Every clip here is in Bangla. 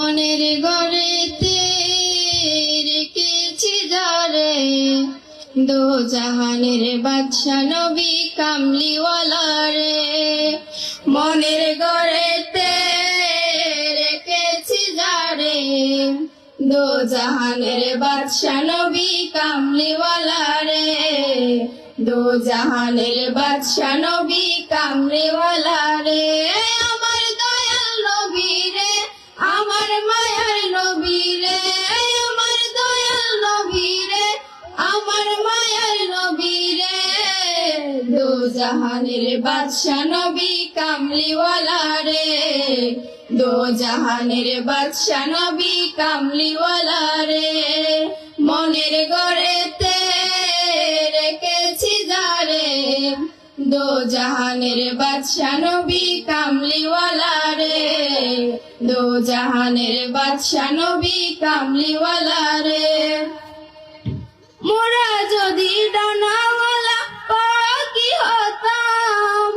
মনের ঘরেতে রেখেছি যারে, দো জাহানের বাদশা নবী কামলিওয়ালা রে। মনের ঘরেতে রেখেছি যারে, দো জাহানের বাদশা নবী কামলিওয়ালা রে। দো জাহানের বাদশা নবী কামলিওয়ালা রে। আমার দয়াল নবী রে, আমার মায়ার নবী রে, আমার দয়াল নবী রে, আমার মায়ার নবী রে। দো জাহানের বাদশা নবী কামলিওয়ালা রে। দো জাহানের বাদশা নবী কামলিওয়ালা রে। মনের ঘরেতে রেখেছি যারে, দো জাহানের বাদশা নবী কামলিওয়ালা রে। দো জাহানের বাদশা নবী কামলিওয়ালা রে। মোরা যদি ডানাওয়ালা পাখি হতাম,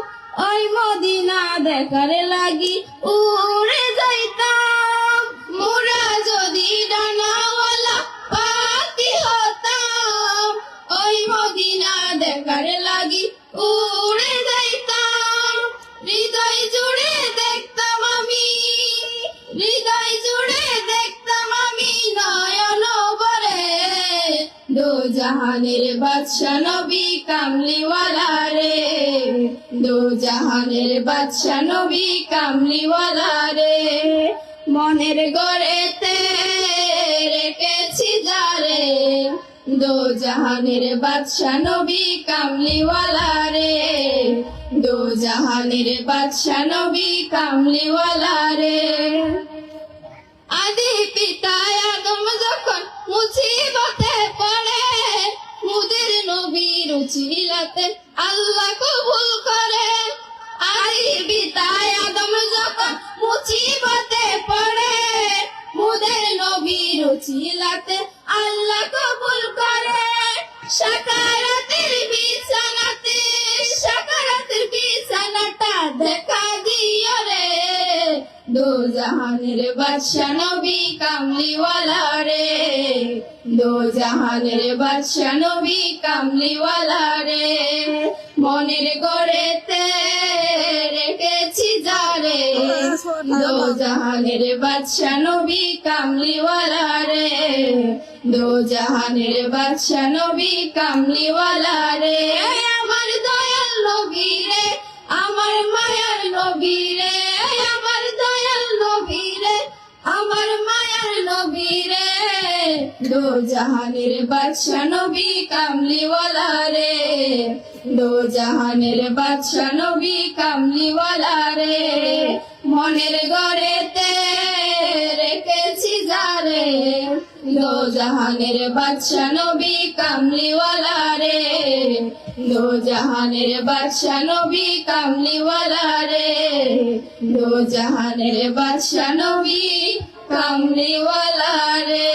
ওই মদিনা দেখার লাগি উড়ে যাইতাম। মোরা যদি ডানাওয়ালা পাখি হতাম, ওই মদিনা দেখার লাগি উড়ে যাইতাম। হৃদয় জুড়ে দেখতাম আমি, হৃদয় জুড়ে দেখতাম আমি নয়ন ভরে। দো জাহানের বাদশা নবী কামলিওয়ালা রে। দো জাহানের বাদশা নবী কামলিওয়ালা রে। মনের ঘরেতে রেখেছি যারে, দো জাহানের বাদশা নবী কামলিওয়ালা রে। দো জাহানের বাদশা নবী কামলিওয়ালা রে। আদি পিতা আদম যখন মুসিবতে পড়ে, মুদের নবীর উচিলাতে আল্লাহ কবুল করে। আদি পিতা আদম যখন মুসিবতে পড়ে, মুদের নবীর উচিলাতে আল্লাহ কবুল করে। সাকারাতের বিছানাতে, সাকারাতের বিছানাটা দেখা দিও রে। দো জাহানের বাদশা নবী কামলিওয়ালা রে। দো জাহানের বাদশা নবী কামলিওয়ালা রে। মনের ঘরেতে রেখেছি যারে, দো জাহানের বাদশা নবী কামলিওয়ালা রে। দো জাহানের বাদশা নবী কামলিওয়ালা রে। আমার দয়াল নবী রে, আমার মায়ার নবী রে, আমার দয়াল নবী রে, আমার মায়ার নবী রে। দো জাহানের বাদশা নবী কামলিওয়ালা রে। দো জাহানের বাদশা নবী কামলিওয়ালা রে। মনের ঘরেতে রেখেছি যারে, দো জাহানের বাদশা নবী কামলিওয়ালা রে। দো জাহানের বাদশা নবী কামলিওয়ালা রে। দো জাহানের বাদশা নবী কামলিওয়ালা রে।